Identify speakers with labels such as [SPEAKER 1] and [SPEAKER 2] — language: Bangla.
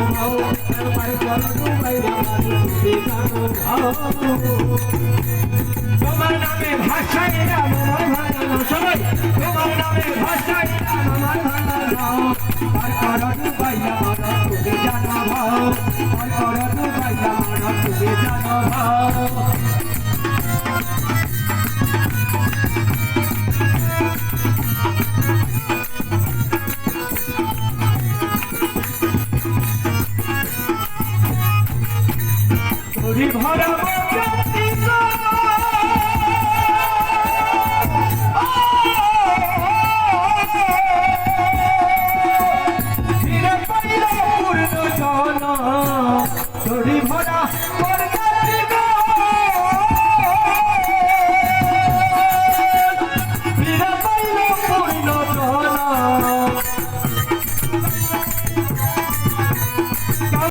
[SPEAKER 1] ভাও একবার চলো ডুবাইয়া মারো তুমি জানো ভাও তোমার নামে ভাষায় রাম আমার ভাঙানো সবাই তোমার নামে ভাষায় রাম আমার ভাঙানো আর করো ডুবাইয়া মারো তুমি জানো ভাও আর করো ডুবাইয়া মারো তুমি জানো ভাও ভরা